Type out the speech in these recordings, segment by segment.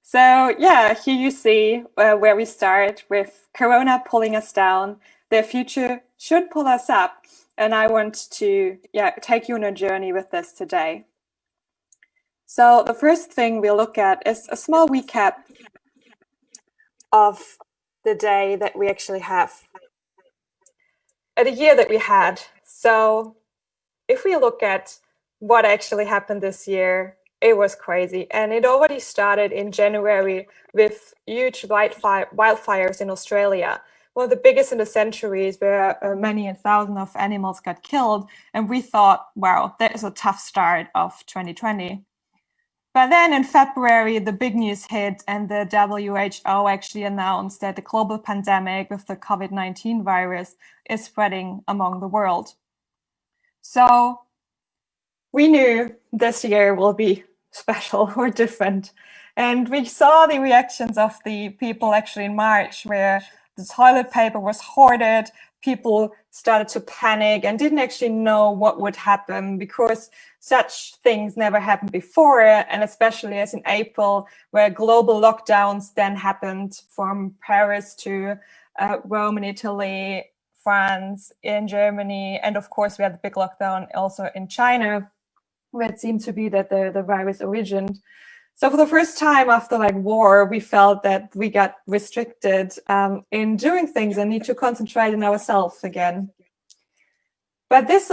So yeah, here you see where we start with Corona pulling us down. The future should pull us up. And I want to take you on a journey with this today. So the first thing we'll look at is a small recap of the day that we actually have, the year that we had. So if we look at what actually happened this year, it was crazy. And it already started in January with huge wildfires in Australia, one of the biggest in the centuries, where many thousands of animals got killed. And we thought, wow, that is a tough start of 2020. But then in February, the big news hit, and the WHO actually announced that the global pandemic with the COVID-19 virus is spreading among the world. So we knew this year will be special or different. And we saw the reactions of the people actually in March, where the toilet paper was hoarded. People started to panic and didn't actually know what would happen, because such things never happened before. And especially as in April, where global lockdowns then happened from Paris to Rome in Italy, France, in Germany. And of course, we had the big lockdown also in China, where it seemed to be that the virus originated. So for the first time after war, we felt that we got restricted in doing things and need to concentrate on ourselves again. But this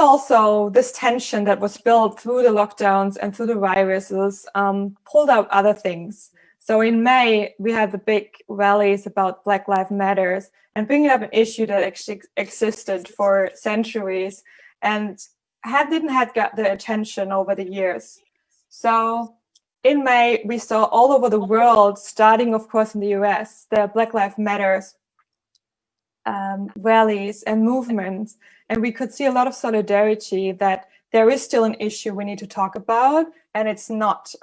tension that was built through the lockdowns and through the viruses pulled out other things. So in May, we had the big rallies about Black Lives Matter and bringing up an issue that actually existed for centuries and didn't have got the attention over the years. So in May, we saw all over the world, starting, of course, in the US, the Black Lives Matter rallies and movements. And we could see a lot of solidarity that there is still an issue we need to talk about, and it's not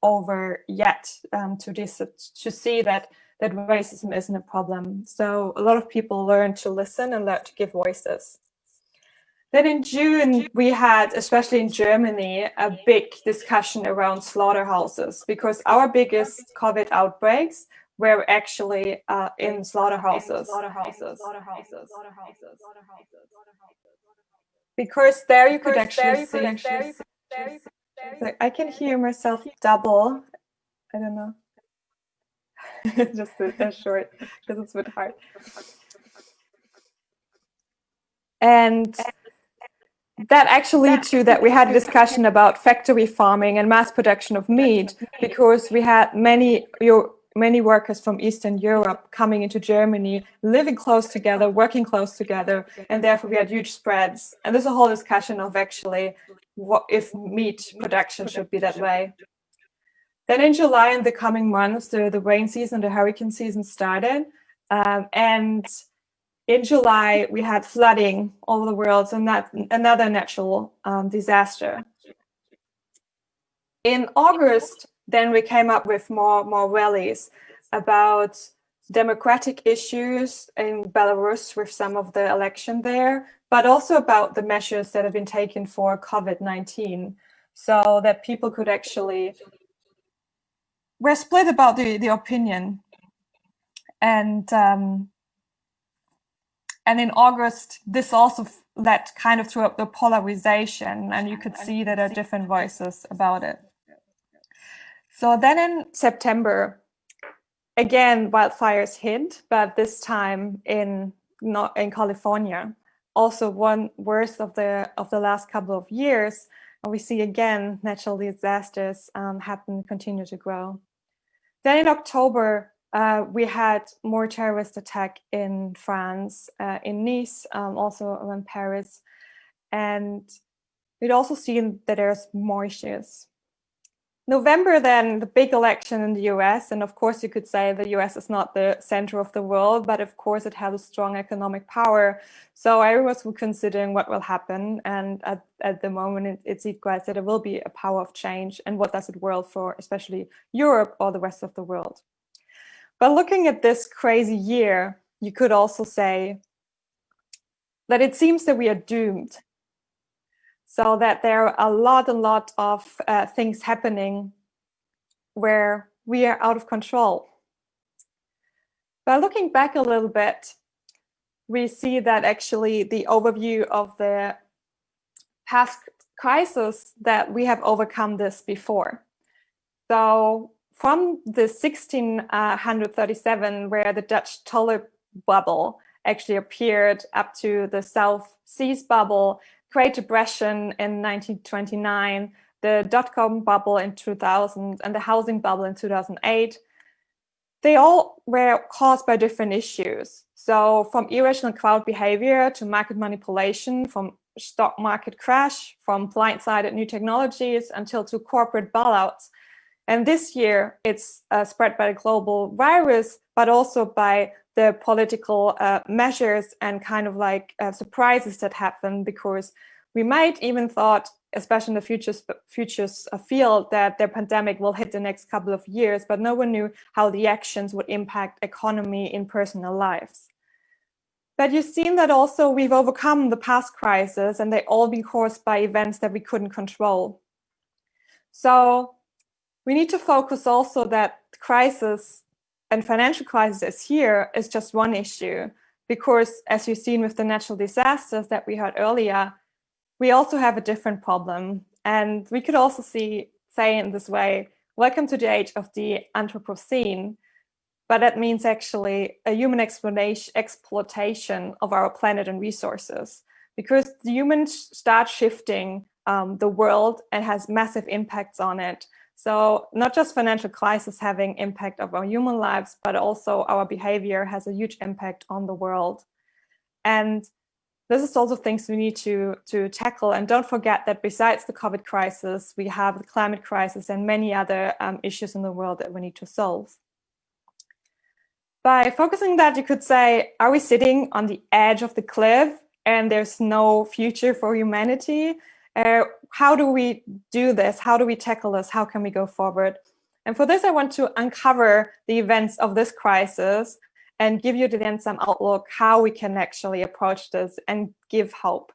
over yet to see that racism isn't a problem. So a lot of people learned to listen and learned to give voices. Then in June, we had, especially in Germany, a big discussion around slaughterhouses, because our biggest COVID outbreaks were actually in slaughterhouses. Because there you could actually see. I can hear myself double. I don't know. Just a short, because it's a bit hard. And that actually led to that we had a discussion about factory farming and mass production of meat, because we had many workers from Eastern Europe coming into Germany, living close together, working close together, and therefore we had huge spreads. And there's a whole discussion of actually what if meat production should be that way. Then in July, in the coming months, the rain season, the hurricane season started, and in July, we had flooding all over the world, so another natural disaster. In August, then we came up with more rallies about democratic issues in Belarus with some of the election there, but also about the measures that have been taken for COVID-19, so that people could actually... We're split about the opinion. And in August, this also led kind of to the polarization, and you could see that there are different voices about it. So then in September, again, wildfires hit, but this time in California, also one worst of the last couple of years. And we see again natural disasters continue to grow. Then in October, we had more terrorist attack in France, in Nice, also around Paris. And we'd also seen that there's more issues. November, then, the big election in the US. And of course, you could say the US is not the center of the world, but of course, it has a strong economic power. So everyone's considering what will happen. And at the moment, it's quite that there will be a power of change. And what does it world for, especially Europe or the rest of the world? But looking at this crazy year, you could also say that it seems that we are doomed. So that there are a lot of things happening where we are out of control. By looking back a little bit, we see that actually the overview of the past crisis that we have overcome this before. So from the 1637, where the Dutch tulip bubble actually appeared, up to the South Seas bubble, Great Depression in 1929, the dot-com bubble in 2000, and the housing bubble in 2008, they all were caused by different issues. So from irrational crowd behavior to market manipulation, from stock market crash, from blindsided new technologies until to corporate bailouts. And this year it's spread by the global virus, but also by the political measures and kind of like surprises that happen, because we might even thought, especially in the futures field, that the pandemic will hit the next couple of years, but no one knew how the actions would impact economy in personal lives. But you've seen that also we've overcome the past crises, and they all been caused by events that we couldn't control. So we need to focus also that crisis and financial crisis here is just one issue, because as you've seen with the natural disasters that we heard earlier, we also have a different problem. And we could also say in this way, welcome to the age of the Anthropocene. But that means actually a human exploitation of our planet and resources, because the humans start shifting the world and has massive impacts on it. So not just financial crisis having impact of our human lives, but also our behavior has a huge impact on the world. And this is also things we need to tackle. And don't forget that besides the COVID crisis, we have the climate crisis and many other issues in the world that we need to solve. By focusing that, you could say, are we sitting on the edge of the cliff and there's no future for humanity? How do we do this? How do we tackle this? How can we go forward? And for this, I want to uncover the events of this crisis and give you then some outlook how we can actually approach this and give hope.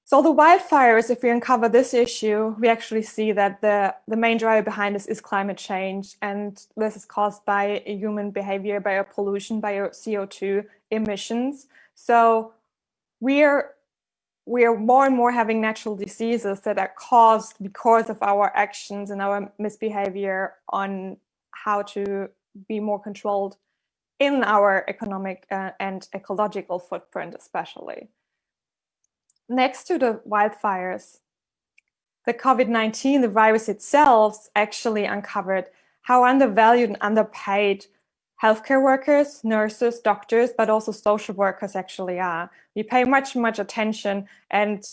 So the wildfires, if we uncover this issue, we actually see that the main driver behind this is climate change. And this is caused by human behavior, by our pollution, by our CO2 emissions. So we're more and more having natural diseases that are caused because of our actions and our misbehavior on how to be more controlled in our economic and ecological footprint, especially. Next to the wildfires, the COVID-19, the virus itself, actually uncovered how undervalued and underpaid healthcare workers, nurses, doctors, but also social workers actually are. We pay much attention and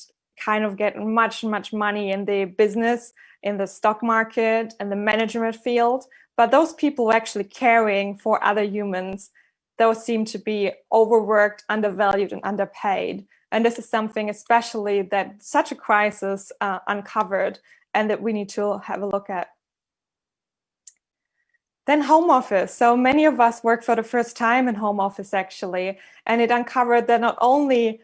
kind of get much money in the business, in the stock market, and the management field. But those people actually caring for other humans, those seem to be overworked, undervalued, and underpaid. And this is something especially that such a crisis uncovered and that we need to have a look at. Then home office. So many of us work for the first time in home office actually, and it uncovered that not only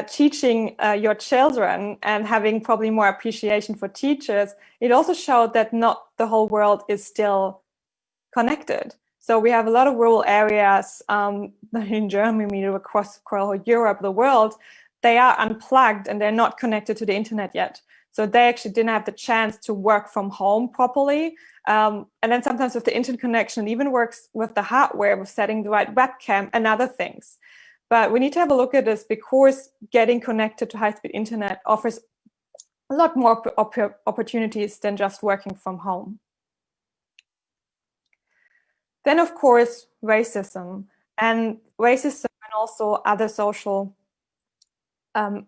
teaching your children and having probably more appreciation for teachers, it also showed that not the whole world is still connected. So we have a lot of rural areas in Germany, across Europe, the world, they are unplugged and they're not connected to the internet yet. So they actually didn't have the chance to work from home properly. And then sometimes with the internet connection, it even works with the hardware, with setting the right webcam and other things. But we need to have a look at this because getting connected to high-speed internet offers a lot more opportunities than just working from home. Then, of course, racism. And racism and also other social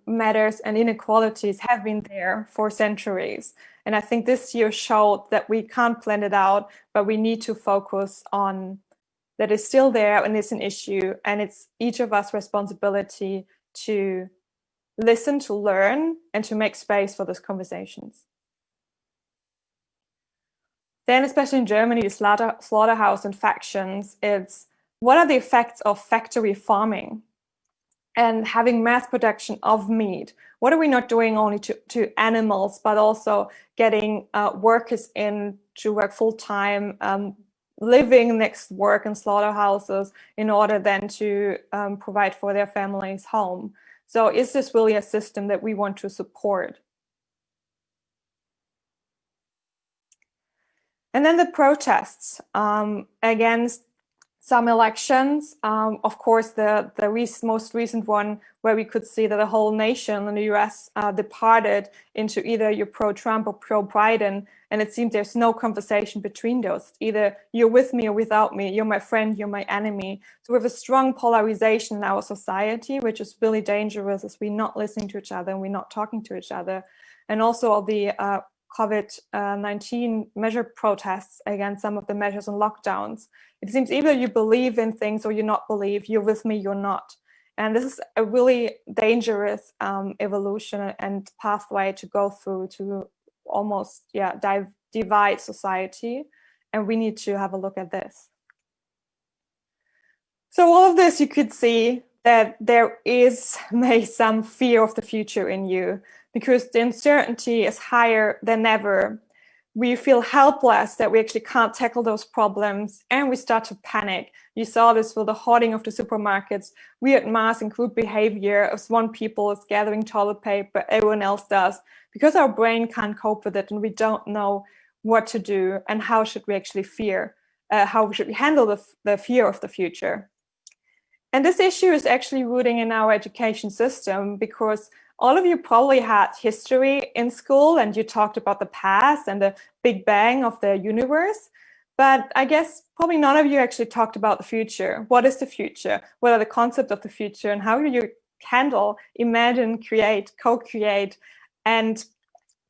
matters and inequalities have been there for centuries. And I think this year showed that we can't plan it out, but we need to focus on that it's still there and it's an issue. And it's each of us responsibility to listen, to learn, and to make space for those conversations. Then, especially in Germany, the slaughterhouse and factions, it's what are the effects of factory farming? and having mass production of meat. What are we not doing only to animals, but also getting workers in to work full-time, living next to work in slaughterhouses in order then to provide for their families' home? So is this really a system that we want to support? And then the protests against some elections. Of course, the most recent one where we could see that the whole nation in the US departed into either you're pro-Trump or pro-Biden, and it seems there's no conversation between those. Either you're with me or without me, you're my friend, you're my enemy. So we have a strong polarization in our society, which is really dangerous as we're not listening to each other and we're not talking to each other. And also all the COVID-19 measure protests against some of the measures and lockdowns. It seems either you believe in things or you not believe, you're with me, you're not. And this is a really dangerous evolution and pathway to go through to almost divide society. And we need to have a look at this. So all of this, you could see that there is some fear of the future in you, because the uncertainty is higher than ever. We feel helpless that we actually can't tackle those problems, and we start to panic. You saw this with the hoarding of the supermarkets, weird mass and group behavior as one people is gathering toilet paper, everyone else does, because our brain can't cope with it and we don't know what to do and how should we actually how should we handle the fear of the future. And this issue is actually rooting in our education system, because all of you probably had history in school and you talked about the past and the Big Bang of the universe. But I guess probably none of you actually talked about the future. What is the future? What are the concepts of the future? And how do you handle, imagine, create, co-create, and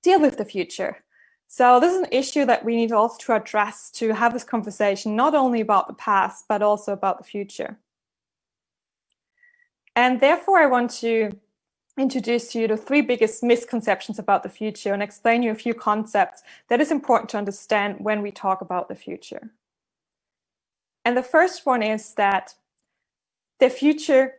deal with the future? So this is an issue that we need also to address, to have this conversation, not only about the past, but also about the future. And therefore, I want to introduce you to 3 biggest misconceptions about the future and explain you a few concepts that is important to understand when we talk about the future. And the first one is that the future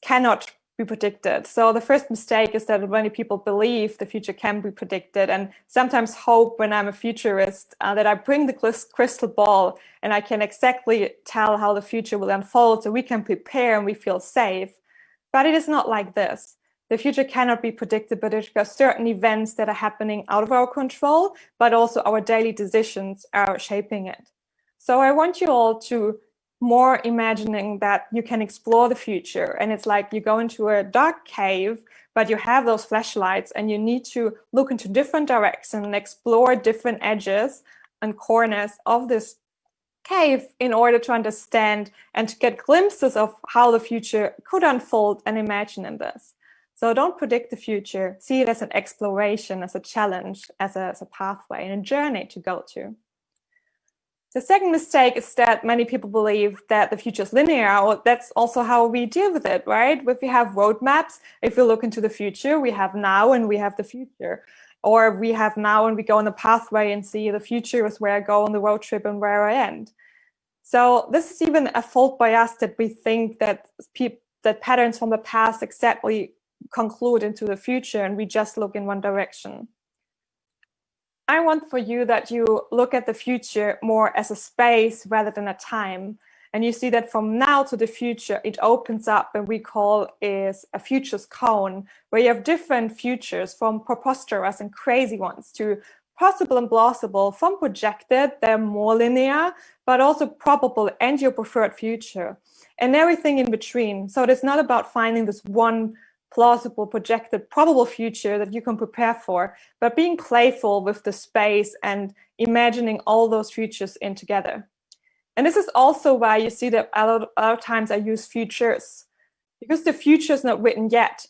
cannot be predicted. So the first mistake is that many people believe the future can be predicted, and sometimes hope when I'm a futurist that I bring the crystal ball and I can exactly tell how the future will unfold so we can prepare and we feel safe. But it is not like this. The future cannot be predicted, but there are certain events that are happening out of our control, but also our daily decisions are shaping it. So I want you all to more imagining that you can explore the future, and it's like you go into a dark cave, but you have those flashlights and you need to look into different directions and explore different edges and corners of this cave in order to understand and to get glimpses of how the future could unfold and imagine in this. So don't predict the future, see it as an exploration, as a challenge, as a pathway and a journey to go to. The second mistake is that many people believe that the future is linear. That's also how we deal with it, right? If we have roadmaps, if we look into the future, we have now and we have the future. Or we have now and we go on the pathway and see the future is where I go on the road trip and where I end. So this is even a fault by us that we think that patterns from the past exactly conclude into the future and we just look in one direction. I want for you that you look at the future more as a space rather than a time. And you see that from now to the future, it opens up and we call is a futures cone, where you have different futures, from preposterous and crazy ones to possible and plausible, from projected, they're more linear, but also probable and your preferred future, and everything in between. So it's not about finding this one plausible, projected, probable future that you can prepare for, but being playful with the space and imagining all those futures in together. And this is also why you see that a lot of times I use futures, because the future is not written yet.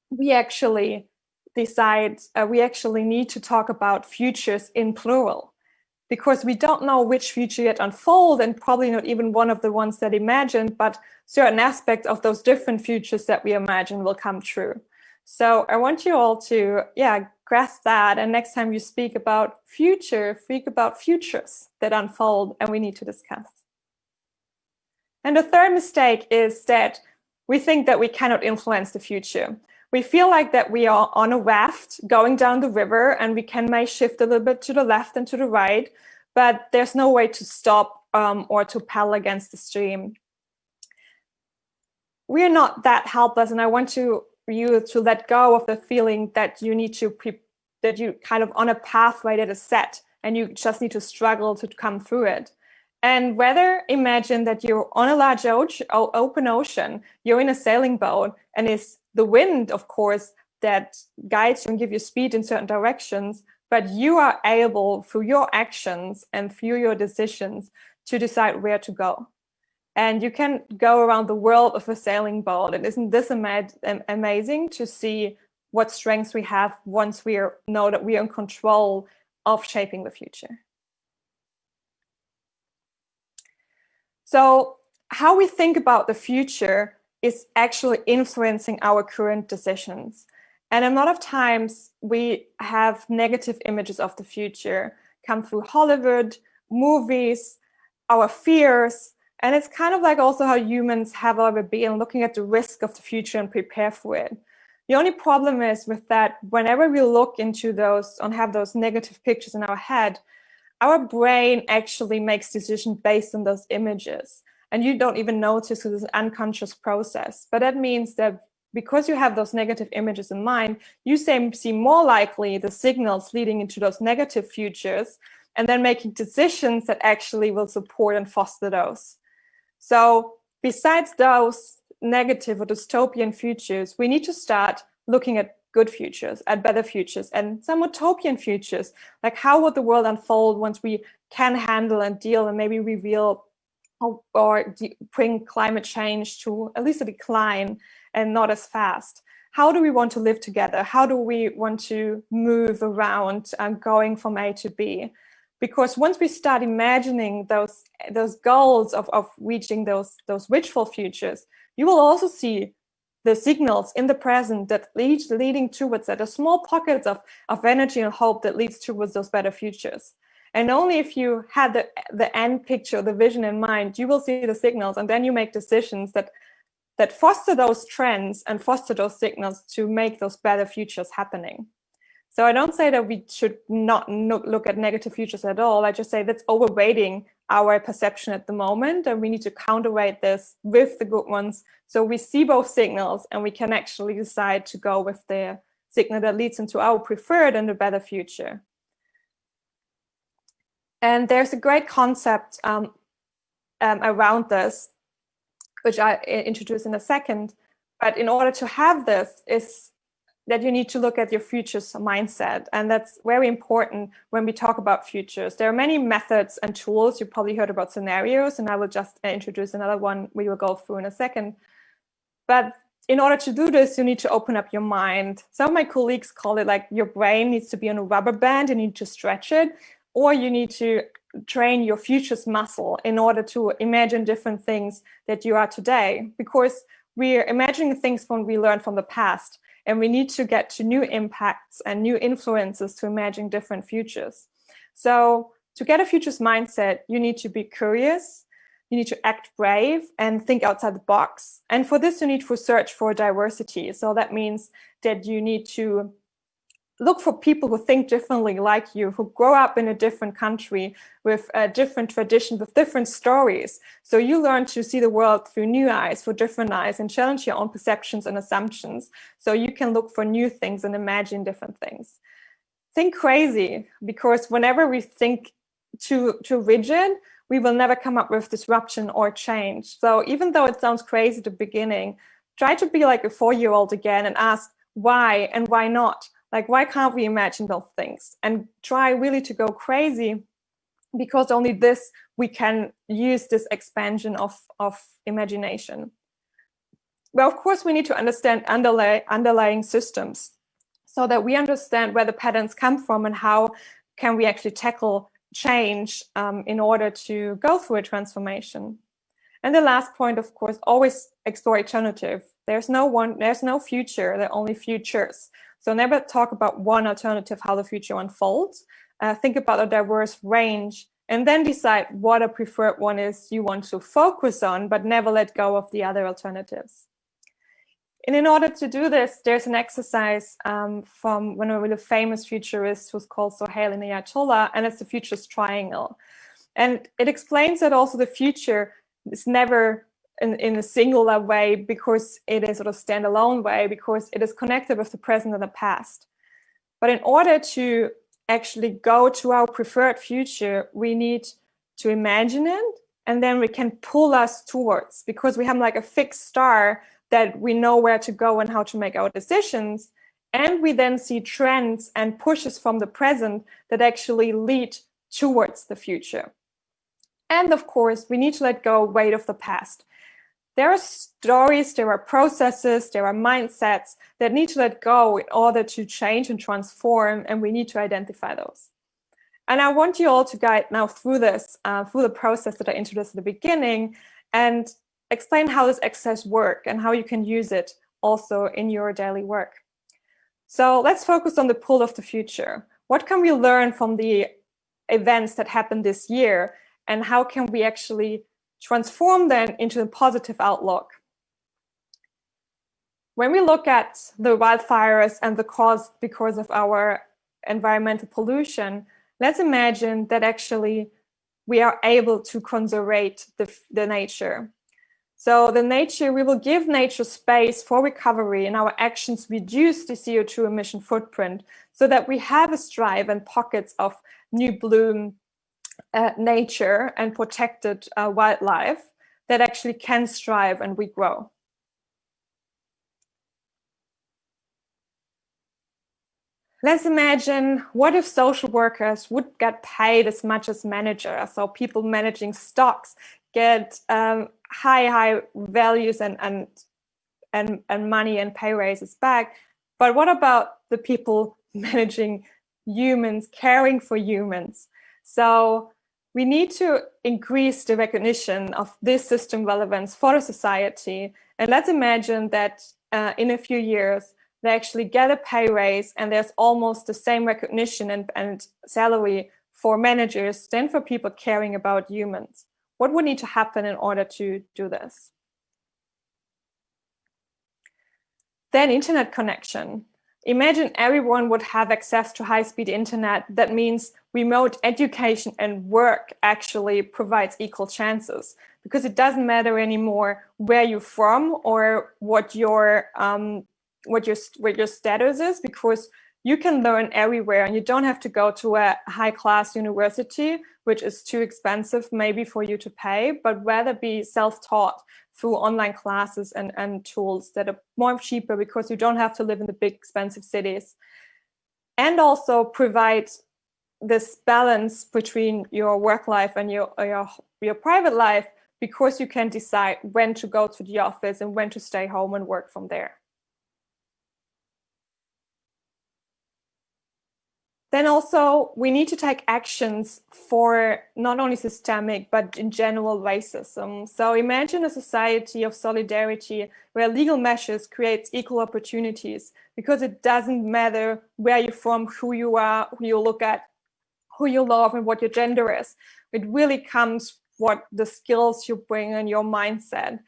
We actually decide, we actually need to talk about futures in plural, because we don't know which future yet unfold, and probably not even one of the ones that imagined, but certain aspects of those different futures that we imagine will come true. So I want you all to, grasp that. And next time you speak about future, speak about futures that unfold and we need to discuss. And the third mistake is that we think that we cannot influence the future. We feel like that we are on a raft going down the river, and we may shift a little bit to the left and to the right, but there's no way to stop or to paddle against the stream. We're not that helpless, and I want you to let go of the feeling that you need to that you kind of on a pathway that is set, and you just need to struggle to come through it. And rather imagine that you're on a large open ocean, you're in a sailing boat, and it's the wind, of course, that guides you and gives you speed in certain directions, but you are able, through your actions and through your decisions, to decide where to go. And you can go around the world with a sailing boat. And isn't this amazing to see what strengths we have once we know that we are in control of shaping the future? So how we think about the future is actually influencing our current decisions. And a lot of times we have negative images of the future come through Hollywood, movies, our fears. And it's kind of like also how humans have already been looking at the risk of the future and prepare for it. The only problem is with that, whenever we look into those and have those negative pictures in our head, our brain actually makes decisions based on those images. And you don't even notice it's an unconscious process. But that means that because you have those negative images in mind, you see more likely the signals leading into those negative futures, and then making decisions that actually will support and foster those. So besides those negative or dystopian futures, we need to start looking at good futures, at better futures, and some utopian futures, like how would the world unfold once we can handle and deal and maybe reveal or bring climate change to at least a decline and not as fast. How do we want to live together? How do we want to move around going from A to B? Because once we start imagining those goals of reaching those wishful futures, you will also see the signals in the present that leading towards that, the small pockets of energy and hope that leads towards those better futures. And only if you had the end picture, the vision in mind, you will see the signals, and then you make decisions that foster those trends and foster those signals to make those better futures happening. So I don't say that we should not look at negative futures at all. I just say that's overweighting our perception at the moment, and we need to counterweight this with the good ones. So we see both signals, and we can actually decide to go with the signal that leads into our preferred and a better future. And there's a great concept around this, which I introduce in a second. But in order to have this is that you need to look at your futures mindset. And that's very important when we talk about futures. There are many methods and tools. You probably heard about scenarios, and I will just introduce another one we will go through in a second. But in order to do this, you need to open up your mind. Some of my colleagues call it like your brain needs to be on a rubber band and you need to stretch it, or you need to train your futures muscle in order to imagine different things that you are today, because we're imagining things from we learned from the past, and we need to get to new impacts and new influences to imagine different futures. So to get a futures mindset, you need to be curious, you need to act brave and think outside the box. And for this, you need to search for diversity. So that means that you need to look for people who think differently like you, who grow up in a different country with a different tradition, with different stories. So you learn to see the world through new eyes, through different eyes, and challenge your own perceptions and assumptions. So you can look for new things and imagine different things. Think crazy, because whenever we think too rigid, we will never come up with disruption or change. So even though it sounds crazy at the beginning, try to be like a 4-year-old again and ask why and why not? Like, why can't we imagine those things? And try really to go crazy, because only this we can use this expansion of imagination. Well, of course, we need to understand underlying systems so that we understand where the patterns come from and how can we actually tackle change in order to go through a transformation. And the last point, of course, always explore alternative. There's no future, there are only futures. So never talk about one alternative, how the future unfolds. Think about a diverse range, and then decide what a preferred one is you want to focus on, but never let go of the other alternatives. And in order to do this, there's an exercise from one of the really famous futurists who's called Sohail Inayatollah, and it's the futurist triangle. And it explains that also the future is never in a singular way, because it is sort of standalone way, because it is connected with the present and the past. But in order to actually go to our preferred future, we need to imagine it, and then we can pull us towards, because we have like a fixed star that we know where to go and how to make our decisions. And we then see trends and pushes from the present that actually lead towards the future. And of course, we need to let go of weight of the past. There are stories, there are processes, there are mindsets that need to let go in order to change and transform, and we need to identify those. And I want you all to guide now through this, through the process that I introduced at the beginning, and explain how this exercise works and how you can use it also in your daily work. So let's focus on the pull of the future. What can we learn from the events that happened this year, and how can we actually transform them into a positive outlook? When we look at the wildfires and the cause because of our environmental pollution, let's imagine that actually we are able to conserve the nature. So the nature, we will give nature space for recovery, and our actions reduce the CO2 emission footprint, so that we have a strive and pockets of new bloom nature and protected wildlife that actually can strive and regrow. Let's imagine, what if social workers would get paid as much as managers? So people managing stocks get high values and money and pay raises back. But what about the people managing humans, caring for humans? So we need to increase the recognition of this system relevance for the society. And let's imagine that in a few years, they actually get a pay raise, and there's almost the same recognition and salary for managers than for people caring about humans. What would need to happen in order to do this? Then internet connection. Imagine everyone would have access to high-speed internet. That means remote education and work actually provides equal chances, because it doesn't matter anymore where you're from or what your status is, because you can learn everywhere, and you don't have to go to a high-class university, which is too expensive maybe for you to pay, but rather be self-taught through online classes and tools that are more cheaper, because you don't have to live in the big expensive cities. And also provide this balance between your work life and your private life, because you can decide when to go to the office and when to stay home and work from there. Then also, we need to take actions for not only systemic, but in general racism. So imagine a society of solidarity where legal measures create equal opportunities, because it doesn't matter where you're from, who you are, who you look at, who you love, and what your gender is. It really comes what the skills you bring and your mindset.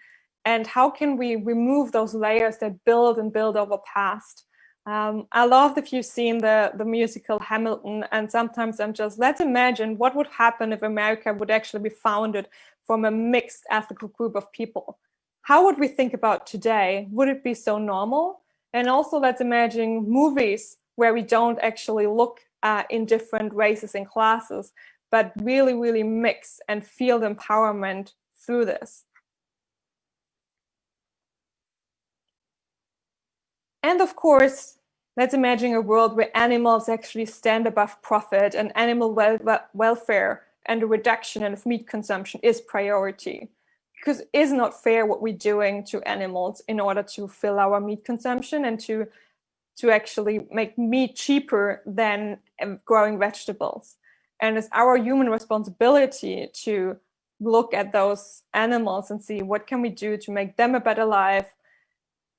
And how can we remove those layers that build over past? I love if you've seen the musical Hamilton, and sometimes I'm just, let's imagine what would happen if America would actually be founded from a mixed ethnic group of people. How would we think about today? Would it be so normal? And also, let's imagine movies where we don't actually look in different races and classes, but really mix and feel the empowerment through this. And of course, let's imagine a world where animals actually stand above profit, and animal welfare and the reduction of meat consumption is priority. Because it is not fair what we're doing to animals in order to fill our meat consumption and to actually make meat cheaper than growing vegetables. And it's our human responsibility to look at those animals and see what can we do to make them a better life.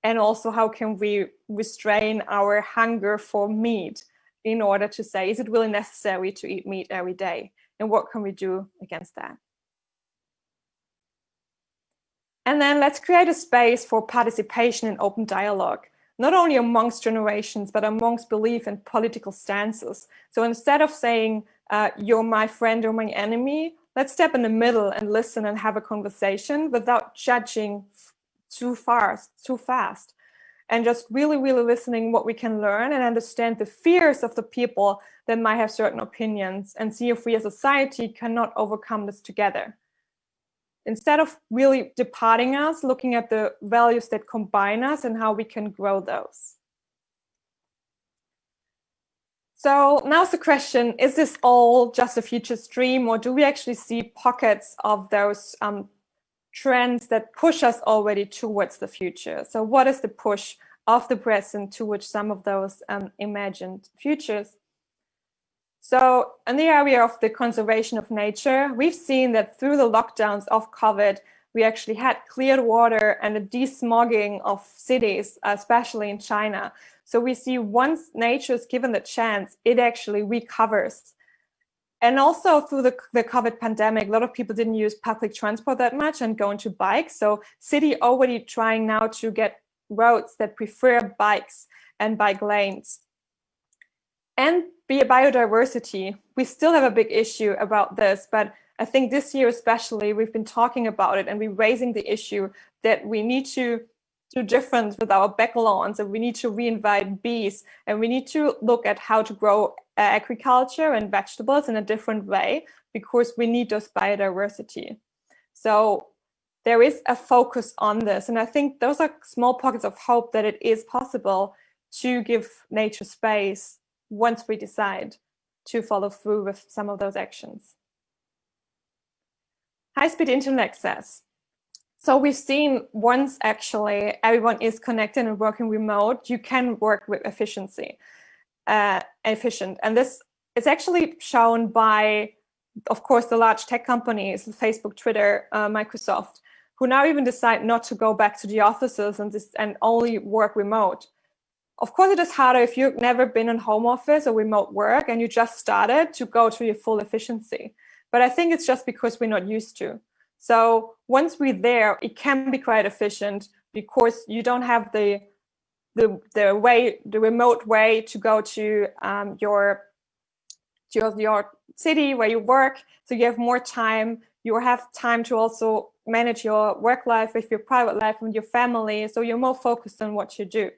And also, how can we restrain our hunger for meat in order to say, is it really necessary to eat meat every day? And what can we do against that? And then let's create a space for participation and open dialogue, not only amongst generations, but amongst belief and political stances. So instead of saying, you're my friend or my enemy, let's step in the middle and listen and have a conversation without judging too fast. And just really, really listening what we can learn and understand the fears of the people that might have certain opinions and see if we as a society cannot overcome this together. Instead of really departing us, looking at the values that combine us and how we can grow those. So now's the question, is this all just a future stream, or do we actually see pockets of those trends that push us already towards the future? So what is the push of the present towards some of those imagined futures? So in the area of the conservation of nature, we've seen that through the lockdowns of COVID, we actually had cleared water and a desmogging of cities, especially in China. So we see once nature is given the chance, it actually recovers. And also through the COVID pandemic, a lot of people didn't use public transport that much and go into bikes. So city already trying now to get roads that prefer bikes and bike lanes. And biodiversity. We still have a big issue about this, but I think this year especially, we've been talking about it and we're raising the issue that we need to do different with our back lawns, and we need to reinvite bees, and we need to look at how to grow agriculture and vegetables in a different way, because we need those biodiversity. So there is a focus on this, and I think those are small pockets of hope that it is possible to give nature space once we decide to follow through with some of those actions. High-speed internet access. So we've seen once actually everyone is connected and working remote, you can work with efficiency, efficient. And this is actually shown by, of course, the large tech companies, Facebook, Twitter, Microsoft, who now even decide not to go back to the offices and only work remote. Of course, it is harder if you've never been in home office or remote work and you just started to go to your full efficiency. But I think it's just because we're not used to. So once we're there, it can be quite efficient because you don't have the remote way to go to your city where you work. So you have more time. You have time to also manage your work life with your private life and your family. So you're more focused on what you do.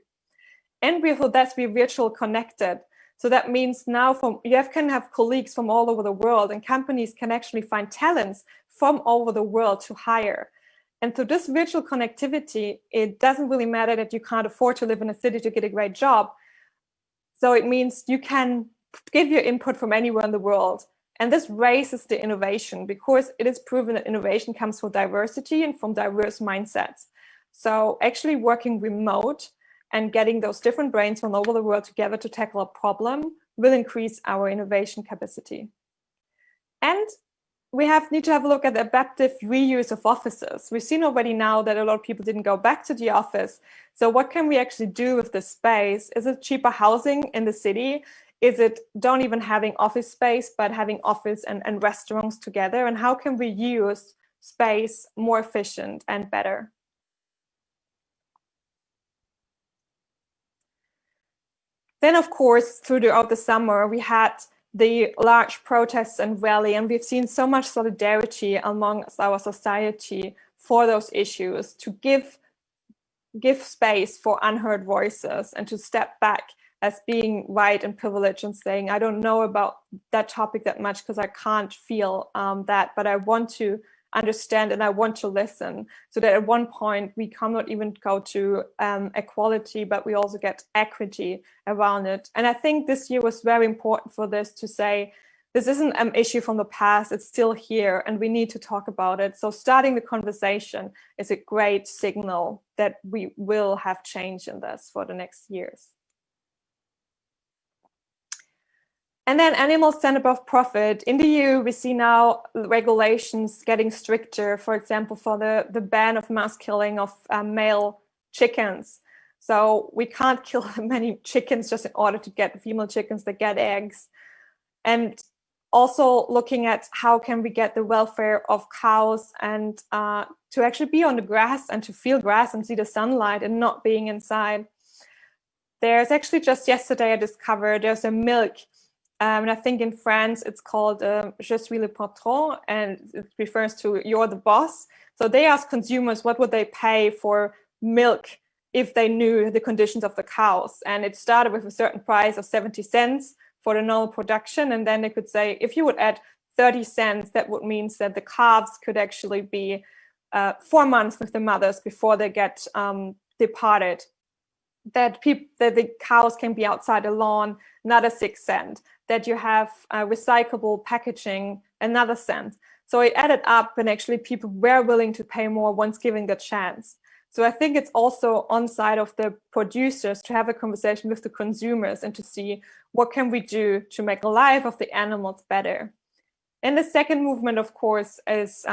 And that's virtual connected. So that means now can have colleagues from all over the world, and companies can actually find talents from all over the world to hire. And through this virtual connectivity, it doesn't really matter that you can't afford to live in a city to get a great job. So it means you can give your input from anywhere in the world. And this raises the innovation, because it is proven that innovation comes from diversity and from diverse mindsets. So actually working remote and getting those different brains from all over the world together to tackle a problem will increase our innovation capacity. And we need to have a look at the adaptive reuse of offices. We've seen already now that a lot of people didn't go back to the office. So what can we actually do with this space? Is it cheaper housing in the city? Is it don't even having office space, but having office and restaurants together? And how can we use space more efficient and better? Then, of course, throughout the summer, we had the large protests and rally, and we've seen so much solidarity amongst our society for those issues, to give space for unheard voices and to step back as being white and privileged and saying, I don't know about that topic that much because I can't feel that, but I want to understand and I want to listen. So that at one point we cannot even go to equality, but we also get equity around it. And I think this year was very important for this, to say, this isn't an issue from the past, it's still here and we need to talk about it. So starting the conversation is a great signal that we will have change in this for the next years. And then animals stand above profit. In the EU, we see now regulations getting stricter, for example, for the ban of mass killing of male chickens. So we can't kill many chickens just in order to get female chickens that get eggs. And Also looking at how can we get the welfare of cows and to actually be on the grass and to feel grass and see the sunlight and not being inside. There's actually just yesterday I discovered there's a milk, and I think in France it's called Je suis le patron, and it refers to you're the boss. So they ask consumers what would they pay for milk if they knew the conditions of the cows. And it started with a certain price of 70 cents for the normal production. And then they could say, if you would add 30 cents, that would mean that the calves could actually be 4 months with the mothers before they get departed. That the cows can be outside the lawn, another 6 cents. That you have recyclable packaging, another cent. So it added up, and actually people were willing to pay more once given the chance. So I think it's also on side of the producers to have a conversation with the consumers and to see what can we do to make the life of the animals better. And the second movement, of course, is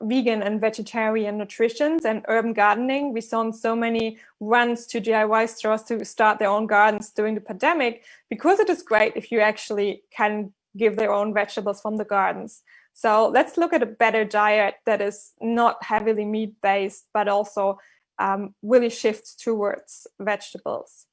vegan and vegetarian nutrition and urban gardening. We saw so many runs to DIY stores to start their own gardens during the pandemic, because it is great if you actually can give their own vegetables from the gardens. So let's look at a better diet that is not heavily meat-based, but also really shifts towards vegetables.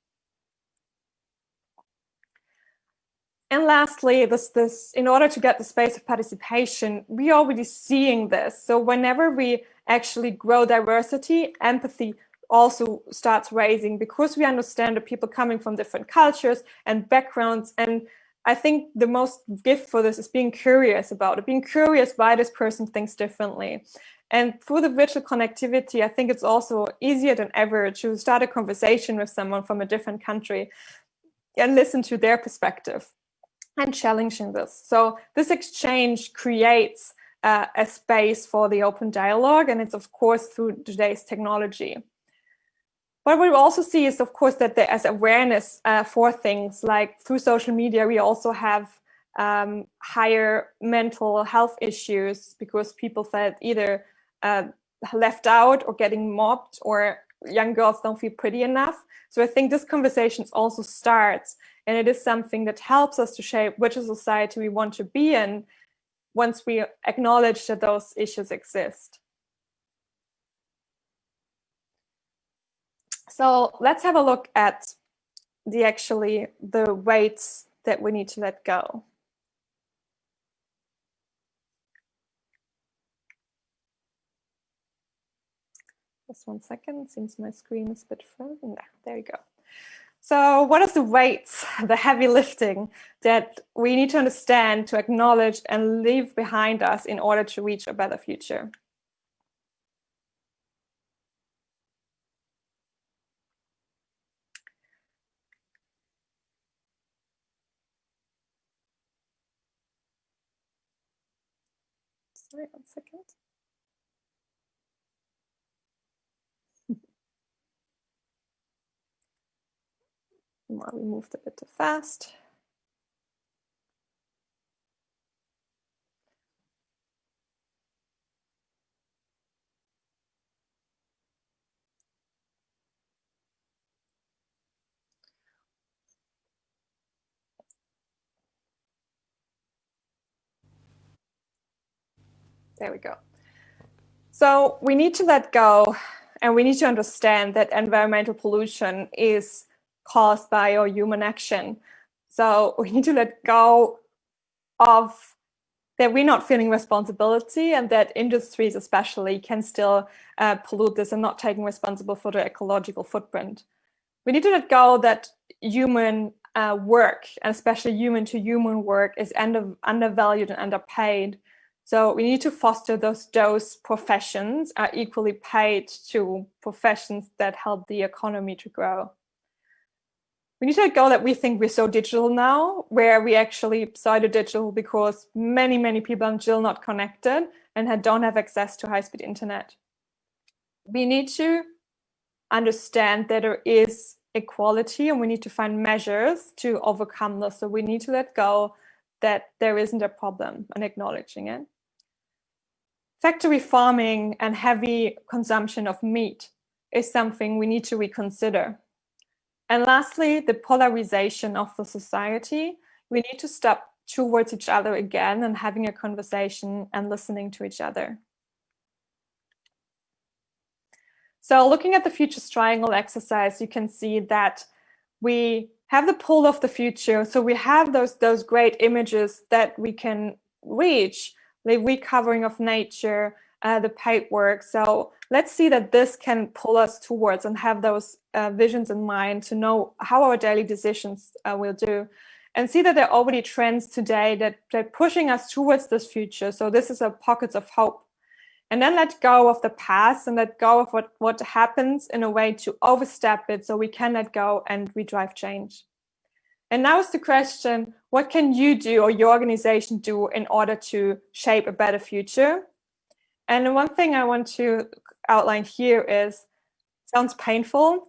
And lastly, this in order to get the space of participation, we're already seeing this. So whenever we actually grow diversity, empathy also starts raising, because we understand that people coming from different cultures and backgrounds. And I think the most gift for this is being curious about it, being curious why this person thinks differently. And through the virtual connectivity, I think it's also easier than ever to start a conversation with someone from a different country and listen to their perspective and challenging this. So this exchange creates a space for the open dialogue, and it's of course through today's technology. What we also see is, of course, that there is awareness for things like through social media. We also have higher mental health issues because people felt either left out or getting mobbed, or young girls don't feel pretty enough. So I think this conversation also starts, and it is something that helps us to shape which society we want to be in once we acknowledge that those issues exist. So let's have a look at the weights that we need to let go. Just 1 second, seems my screen is a bit frozen. There you go. So what is the weights, the heavy lifting that we need to understand, to acknowledge and leave behind us in order to reach a better future? Sorry, 1 second. Well, we moved a bit too fast. There we go. So we need to let go, and we need to understand that environmental pollution is caused by our human action. So we need to let go of that we're not feeling responsibility, and that industries especially can still pollute this and not taking responsible for the ecological footprint. We need to let go that human work, and especially human-to-human work, is undervalued and underpaid. So we need to foster those professions are equally paid to professions that help the economy to grow. We need to let go that we think we're so digital now, where we actually started digital because many people are still not connected and don't have access to high-speed internet. We need to understand that there is equality, and we need to find measures to overcome this. So we need to let go that there isn't a problem and acknowledging it. Factory farming and heavy consumption of meat is something we need to reconsider. And lastly, the polarization of the society. We need to stop towards each other again and having a conversation and listening to each other. So looking at the Futures Triangle exercise, you can see that we have the pull of the future. So we have those great images that we can reach, the recovering of nature, the paintwork. So let's see that this can pull us towards and have those visions in mind to know how our daily decisions will do. And see that there are already trends today that are pushing us towards this future. So this is a pockets of hope. And then let go of the past and let go of what happens in a way to overstep it so we can let go and we drive change. And now is the question, what can you do or your organization do in order to shape a better future? And one thing I want to outline here is, sounds painful,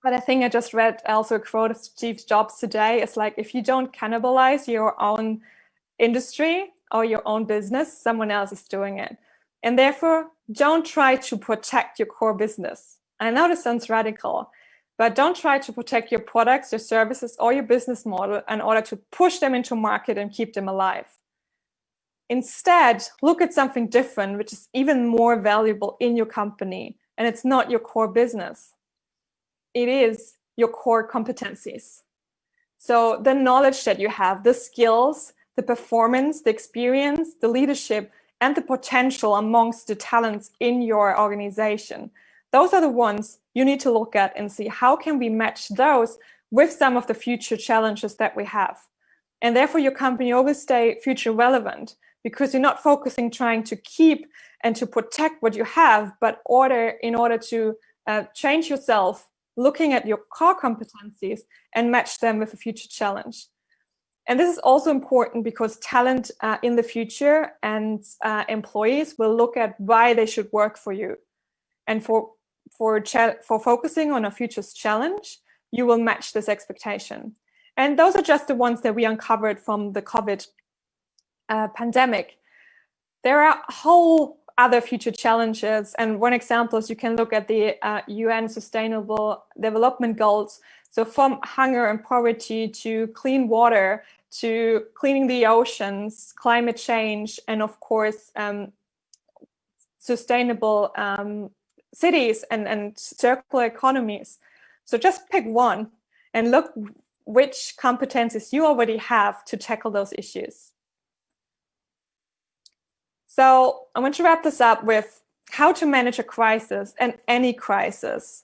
but I think I just read also a quote of Steve Jobs today. It's like, if you don't cannibalize your own industry or your own business, someone else is doing it. And therefore, don't try to protect your core business. I know this sounds radical, but don't try to protect your products, your services, or your business model in order to push them into market and keep them alive. Instead, look at something different, which is even more valuable in your company. And it's not your core business. It is your core competencies. So the knowledge that you have, the skills, the performance, the experience, the leadership, and the potential amongst the talents in your organization. Those are the ones you need to look at and see how can we match those with some of the future challenges that we have. And therefore your company always stay future relevant because you're not focusing trying to keep and to protect what you have, but in order to change yourself, looking at your core competencies and match them with a future challenge. And this is also important because talent in the future and employees will look at why they should work for you. And for focusing on a future's challenge, you will match this expectation. And those are just the ones that we uncovered from the COVID pandemic. There are whole other future challenges. And one example is you can look at the UN Sustainable Development Goals. So from hunger and poverty to clean water, to cleaning the oceans, climate change, and of course, sustainable cities and circular economies. So just pick one and look which competencies you already have to tackle those issues. So I want to wrap this up with how to manage a crisis and any crisis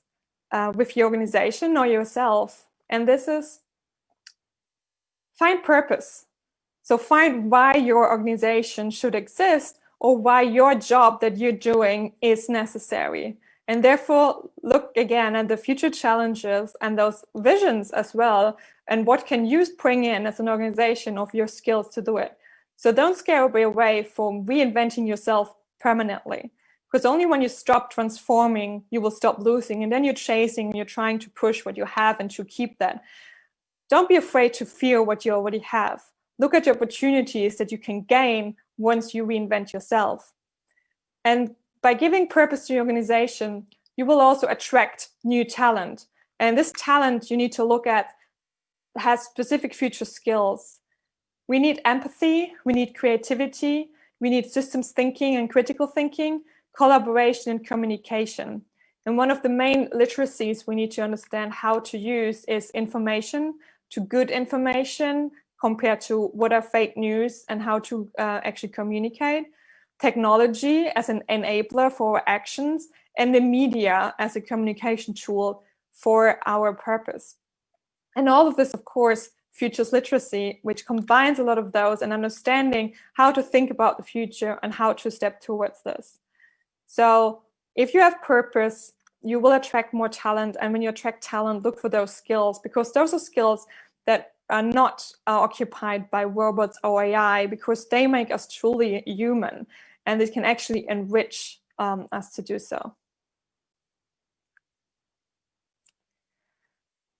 with your organization or yourself. And this is find purpose. So find why your organization should exist or why your job that you're doing is necessary. And therefore, look again at the future challenges and those visions as well, and what can you bring in as an organization of your skills to do it. So don't scare away from reinventing yourself permanently, because only when you stop transforming, you will stop losing, and then you're chasing and you're trying to push what you have and to keep that. Don't be afraid to feel what you already have. Look at the opportunities that you can gain once you reinvent yourself. And by giving purpose to your organization, you will also attract new talent. And this talent you need to look at has specific future skills. We need empathy, we need creativity, we need systems thinking and critical thinking, collaboration and communication. And one of the main literacies we need to understand how to use is information to good information compared to what are fake news and how to actually communicate, technology as an enabler for our actions, and the media as a communication tool for our purpose. And all of this, of course, futures literacy, which combines a lot of those and understanding how to think about the future and how to step towards this. So if you have purpose, you will attract more talent. And when you attract talent, look for those skills, because those are skills that are not occupied by robots or AI, because they make us truly human and it can actually enrich us to do so.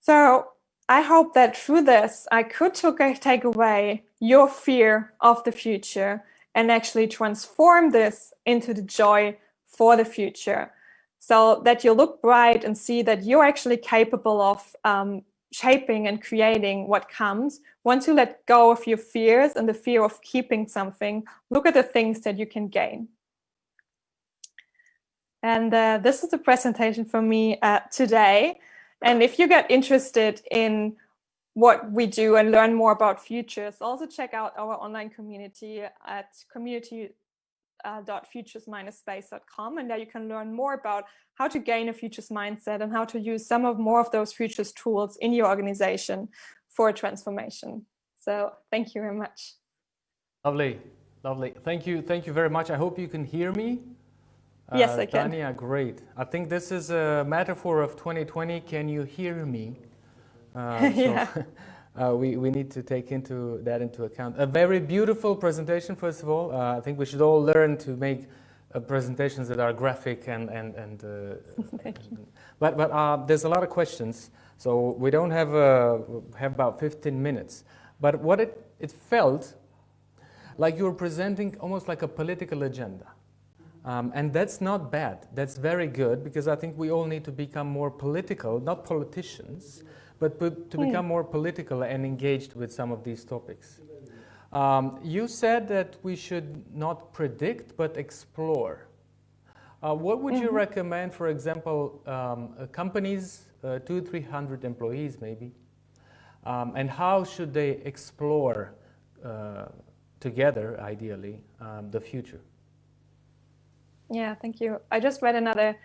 So I hope that through this, I could take away your fear of the future and actually transform this into the joy for the future, so that you look bright and see that you're actually capable of shaping and creating what comes. Once you let go of your fears and the fear of keeping something, look at the things that you can gain. And this is the presentation for me today. And if you get interested in what we do and learn more about futures, also check out our online community at community.futures-space.com, and there you can learn more about how to gain a futures mindset and how to use more of those futures tools in your organization for a transformation. So thank you very much. Lovely. Thank you very much. I hope you can hear me. Yes, I can. Tanja, great. I think this is a metaphor of 2020. Can you hear me? Yeah. We need to take that into account. A very beautiful presentation, first of all. I think we should all learn to make presentations that are graphic but there's a lot of questions, so we don't have about 15 minutes. But what it felt like you were presenting almost like a political agenda. And that's not bad. That's very good, because I think we all need to become more political, not politicians, but to become more political and engaged with some of these topics. You said that we should not predict, but explore. What would you recommend, for example, companies, 200-300 employees maybe, and how should they explore together, ideally, the future? Yeah, thank you. I just read another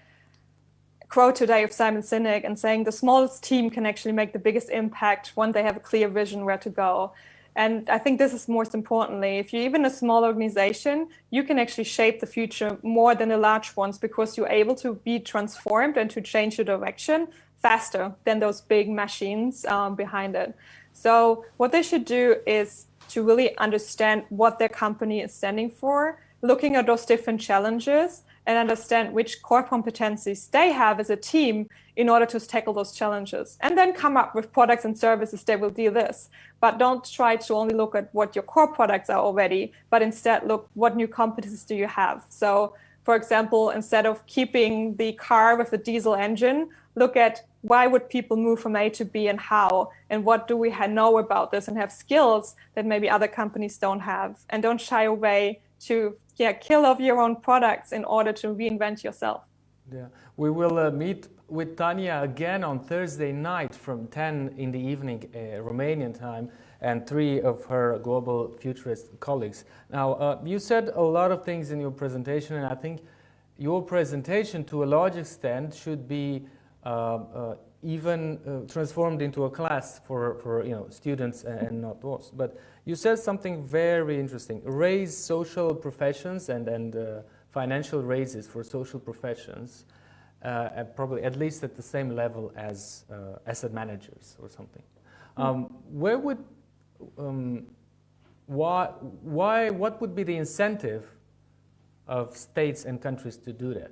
quote today of Simon Sinek, and saying the smallest team can actually make the biggest impact when they have a clear vision where to go. And I think this is most importantly, if you're even a small organization, you can actually shape the future more than the large ones, because you're able to be transformed and to change your direction faster than those big machines behind it. So what they should do is to really understand what their company is standing for, looking at those different challenges, and understand which core competencies they have as a team in order to tackle those challenges, and then come up with products and services that will do this. But don't try to only look at what your core products are already, but instead look what new competencies do you have. So for example, instead of keeping the car with a diesel engine, look at why would people move from A to B and how, and what do we know about this, and have skills that maybe other companies don't have. And don't shy away to kill off your own products in order to reinvent yourself. Yeah, we will meet with Tanja again on Thursday night from 10 in the evening, Romanian time, and 3 of her global futurist colleagues. Now, you said a lot of things in your presentation, and I think your presentation, to a large extent, should be even transformed into a class for students and not those. But you said something very interesting: raise social professions and financial raises for social professions, probably at least at the same level as asset managers or something. Where would what would be the incentive of states and countries to do that?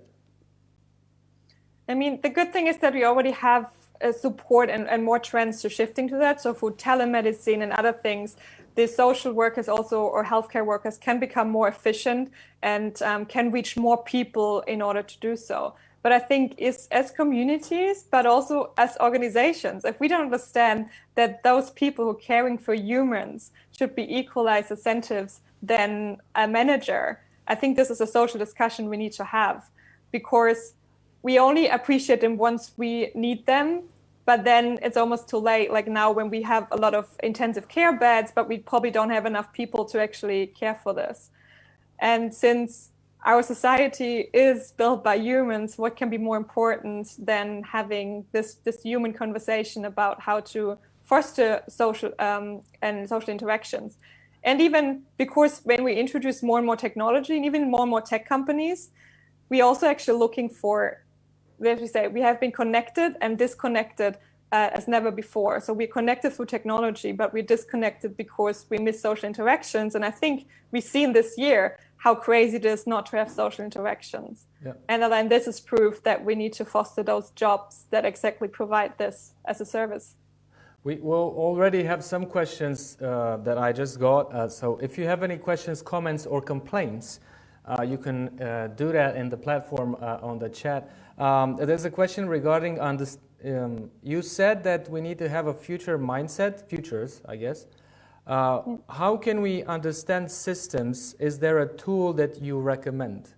I mean, the good thing is that we already have support and more trends to shifting to that. So for telemedicine and other things, the social workers also, or healthcare workers, can become more efficient and can reach more people in order to do so. But I think as communities, but also as organizations, if we don't understand that those people who are caring for humans should be equalized incentives than a manager, I think this is a social discussion we need to have, because we only appreciate them once we need them, but then it's almost too late. Like now, when we have a lot of intensive care beds, but we probably don't have enough people to actually care for this. And since our society is built by humans, what can be more important than having this human conversation about how to foster social and social interactions? And even because when we introduce more and more technology, and even more and more tech companies, we also actually looking for, as we say, we have been connected and disconnected as never before. So we're connected through technology, but we're disconnected because we miss social interactions. And I think we've seen this year how crazy it is not to have social interactions. Yeah. And then this is proof that we need to foster those jobs that exactly provide this as a service. We will already have some questions that I just got. So if you have any questions, comments, or complaints, you can do that in the platform on the chat. There's a question regarding You said that we need to have a future mindset, futures, I guess. How can we understand systems? Is there a tool that you recommend?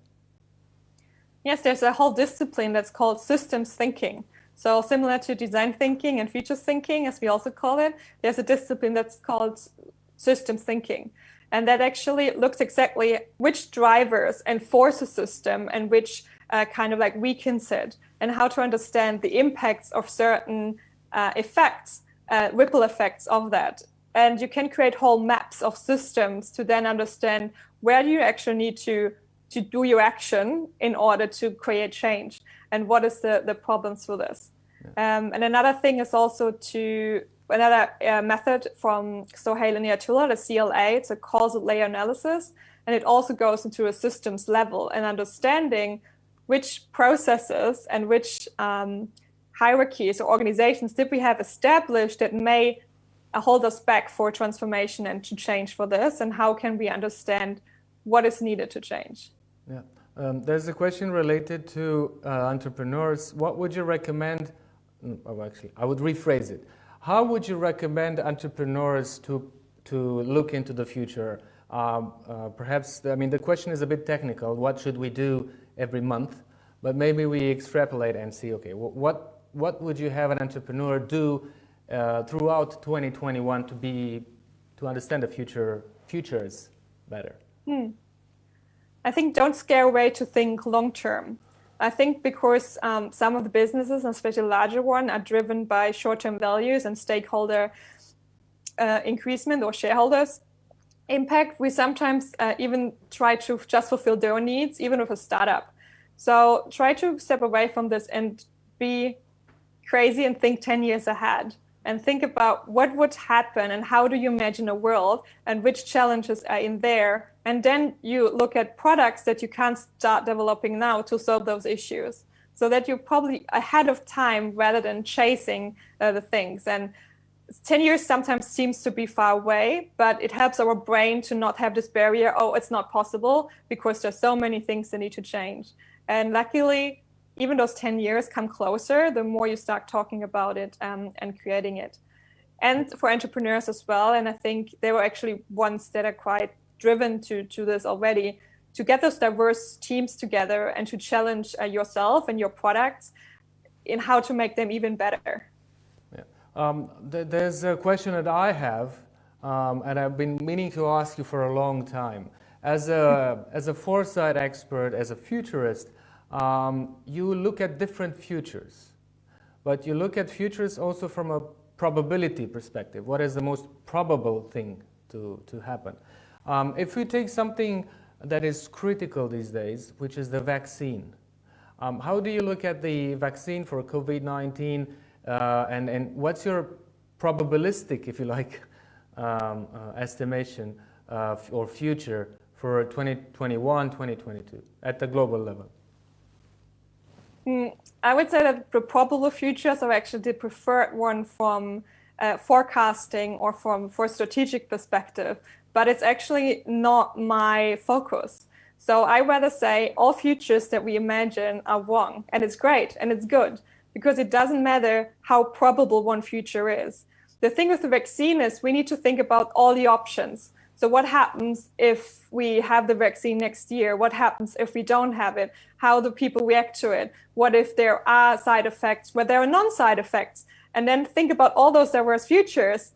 Yes, there's a whole discipline that's called systems thinking. So similar to design thinking and futures thinking, as we also call it, there's a discipline that's called systems thinking. And that actually looks exactly which drivers enforce a system and which kind of like weakens it, and how to understand the impacts of certain effects, ripple effects of that. And you can create whole maps of systems to then understand where do you actually need to do your action in order to create change, and what is the problems with this. And another thing is also another method from Sohail and Ayatollah, the CLA, it's a causal layer analysis, and it also goes into a systems level and understanding which processes and which hierarchies or organizations did we have established that may hold us back for transformation and to change for this, and how can we understand what is needed to change. Yeah, there's a question related to entrepreneurs. What would you recommend? Oh, actually, I would rephrase it. How would you recommend entrepreneurs to look into the future? Perhaps, I mean, the question is a bit technical. What should we do every month? But maybe we extrapolate and see, okay, what would you have an entrepreneur do throughout 2021 to understand the futures better? I think don't scare away to think long term. I think because some of the businesses, especially larger ones, are driven by short-term values and stakeholder increasement or shareholders impact, we sometimes even try to just fulfill their needs, even with a startup. So try to step away from this and be crazy and think 10 years ahead, and think about what would happen and how do you imagine a world and which challenges are in there. And then you look at products that you can start developing now to solve those issues, so that you're probably ahead of time rather than chasing the things. And 10 years sometimes seems to be far away, but it helps our brain to not have this barrier, oh, it's not possible, because there's so many things that need to change. And luckily, even those 10 years come closer, the more you start talking about it and creating it. And for entrepreneurs as well, and I think they were actually ones that are quite driven to this already, to get those diverse teams together and to challenge yourself and your products in how to make them even better. Yeah. There's a question that I have, and I've been meaning to ask you for a long time. As a foresight expert, as a futurist, you look at different futures, but you look at futures also from a probability perspective. What is the most probable thing to happen? If we take something that is critical these days, which is the vaccine, how do you look at the vaccine for COVID-19, and what's your probabilistic, if you like, estimation or future for 2021, 2022 at the global level? I would say that the probable futures are actually the preferred one from forecasting or for strategic perspective, but it's actually not my focus. So I rather say all futures that we imagine are wrong, and it's great and it's good, because it doesn't matter how probable one future is. The thing with the vaccine is we need to think about all the options. So what happens if we have the vaccine next year? What happens if we don't have it? How do people react to it? What if there are side effects, where there are non-side effects? And then think about all those diverse futures,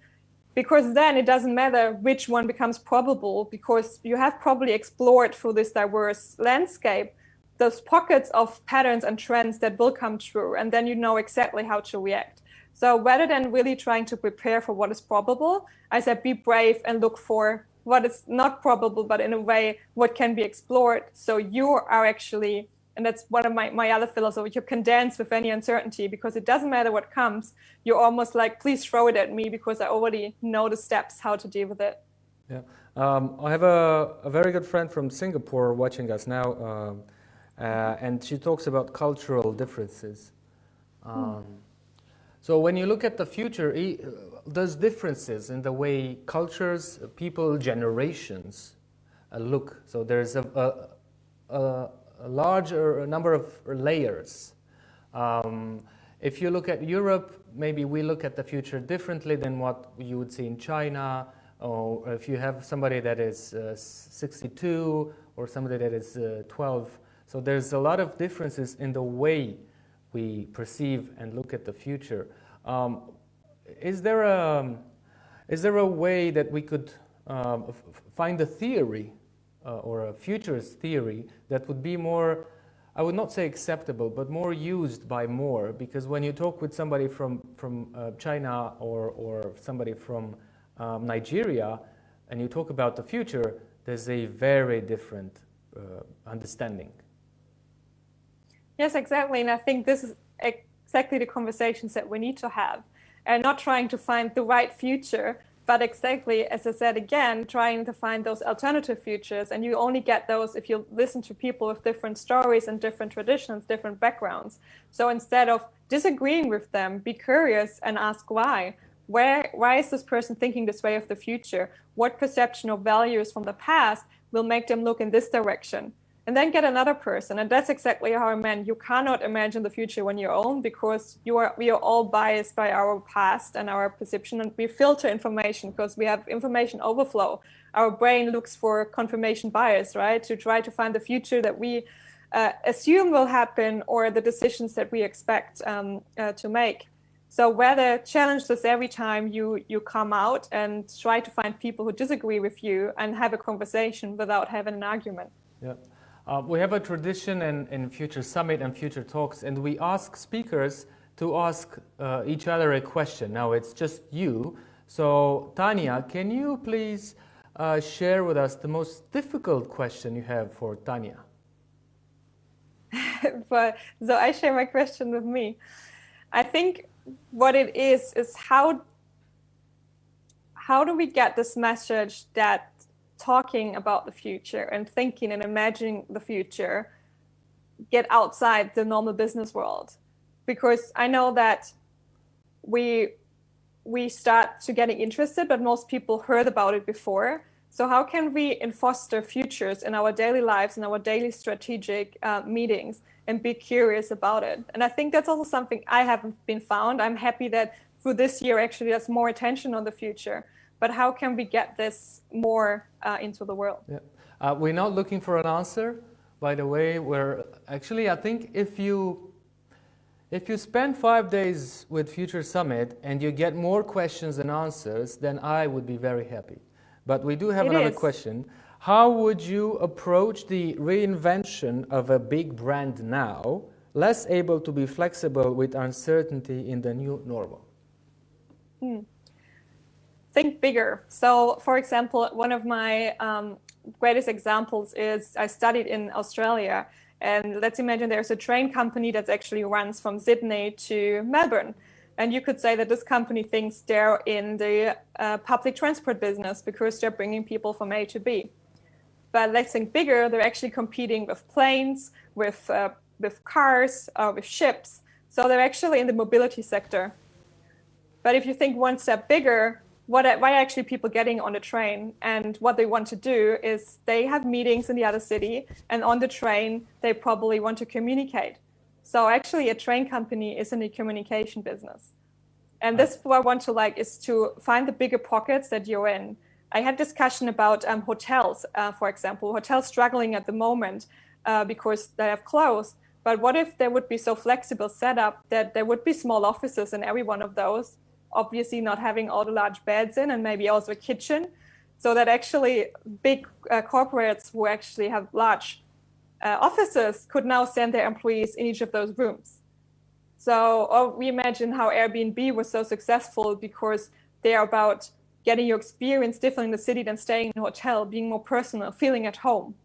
because then it doesn't matter which one becomes probable, because you have probably explored through this diverse landscape those pockets of patterns and trends that will come true, and then you know exactly how to react. So rather than really trying to prepare for what is probable, I said be brave and look for what is not probable, but in a way what can be explored. So you are actually, and that's one of my other philosophies, you can dance with any uncertainty, because it doesn't matter what comes. You're almost like, please throw it at me, because I already know the steps how to deal with it. Yeah, I have a very good friend from Singapore watching us now, and she talks about cultural differences. So when you look at the future, there's differences in the way cultures, people, generations look. So there's a larger number of layers. If you look at Europe, maybe we look at the future differently than what you would see in China, or if you have somebody that is 62 or somebody that is 12. So there's a lot of differences in the way we perceive and look at the future. Is there a way that we could find a theory or a futurist theory that would be more, I would not say acceptable, but more used by more? Because when you talk with somebody from China or somebody from Nigeria, and you talk about the future, there's a very different understanding. Yes, exactly. And I think this is exactly the conversations that we need to have. And not trying to find the right future, but exactly, as I said again, trying to find those alternative futures. And you only get those if you listen to people with different stories and different traditions, different backgrounds. So instead of disagreeing with them, be curious and ask why. Why is this person thinking this way of the future? What perception or values from the past will make them look in this direction? And then get another person. And that's exactly how I meant. You cannot imagine the future on your own, because we are all biased by our past and our perception, and we filter information because we have information overflow. Our brain looks for confirmation bias, right? To try to find the future that we assume will happen, or the decisions that we expect to make. So whether challenge this every time you come out and try to find people who disagree with you and have a conversation without having an argument. Yeah. We have a tradition in Future Summit and Future Talks, and we ask speakers to ask each other a question. Now it's just you. So Tanja, can you please share with us the most difficult question you have for Tanja? So I share my question with me. I think what it is how do we get this message that talking about the future and thinking and imagining the future get outside the normal business world? Because I know that we start to getting interested, but most people heard about it before. So how can we foster futures in our daily lives, in our daily strategic meetings, and be curious about it? And I think that's also something I haven't been found. I'm happy that through this year, actually, there's more attention on the future. But how can we get this more into the world? Yeah. We're not looking for an answer, by the way. We're actually, I think if you spend 5 days with Future Summit and you get more questions than answers, then I would be very happy. But we do have another question. How would you approach the reinvention of a big brand now, less able to be flexible with uncertainty in the new normal? Think bigger. So, for example, one of my greatest examples is I studied in Australia. And let's imagine there's a train company that actually runs from Sydney to Melbourne. And you could say that this company thinks they're in the public transport business because they're bringing people from A to B. But let's think bigger. They're actually competing with planes, with cars, with ships. So they're actually in the mobility sector. But if you think one step bigger, why are actually people getting on the train? And what they want to do is they have meetings in the other city, and on the train, they probably want to communicate. So actually a train company is in the communication business. And this what I want to is to find the bigger pockets that you're in. I had discussion about hotels, for example, hotels struggling at the moment because they have closed. But what if there would be so flexible setup that there would be small offices in every one of those, obviously not having all the large beds in, and maybe also a kitchen, so that actually big corporates who actually have large offices could now send their employees in each of those rooms. So we imagine how Airbnb was so successful because they're about getting your experience different in the city than staying in a hotel, being more personal, feeling at home.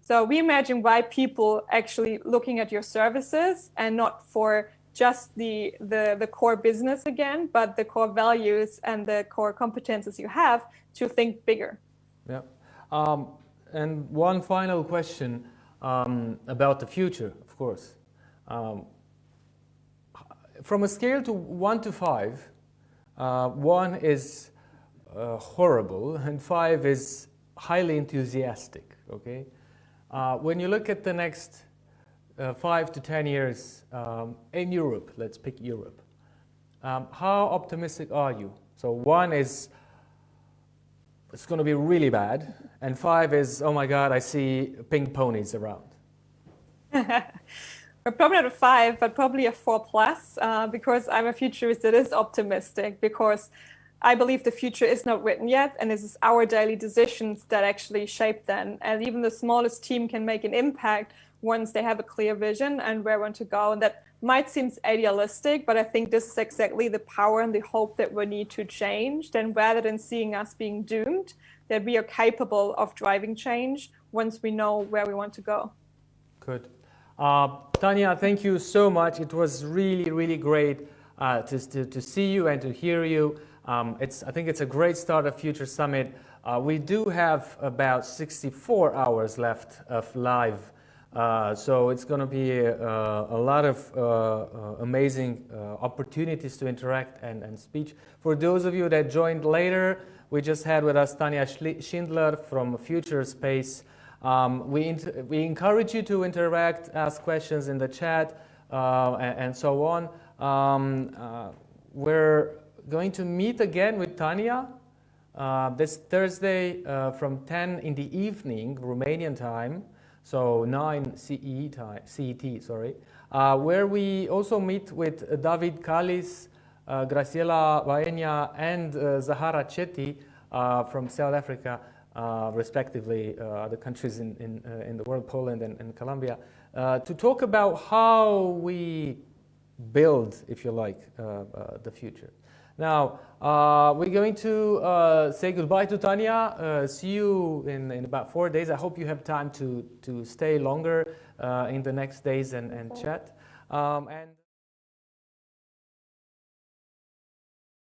So we imagine why people actually looking at your services and not for just the core business again, but the core values and the core competences you have to think bigger. Yeah. And one final question about the future, of course. From a scale to 1 to 5, 1 is horrible and 5 is highly enthusiastic, okay? When you look at the next 5 to 10 years in Europe, let's pick Europe. How optimistic are you? So 1 is, it's going to be really bad, and 5 is, oh my God, I see pink ponies around. Probably not a 5, but probably a 4 plus, because I'm a futurist that is optimistic, because I believe the future is not written yet, and it is our daily decisions that actually shape them. And even the smallest team can make an impact once they have a clear vision and where we want to go. And that might seem idealistic, but I think this is exactly the power and the hope that we need to change. Then rather than seeing us being doomed, that we are capable of driving change once we know where we want to go. Good. Tanja, thank you so much. It was really, really great to see you and to hear you. I think it's a great start of Future Summit. We do have about 64 hours left of live, so it's going to be a lot of amazing opportunities to interact and speak. For those of you that joined later, we just had with us Tanja Schindler from Future Space. We encourage you to interact, ask questions in the chat, and so on. We're going to meet again with Tanja this Thursday from 10 in the evening, Romanian time, so 9 CET, sorry, where we also meet with David Kalis, Graciela Baena, and Zahara Chetty from South Africa. Respectively, the countries in the world, Poland and Colombia, to talk about how we build, if you like, the future. Now, we're going to say goodbye to Tanja. See you in about 4 days. I hope you have time to stay longer in the next days and chat. And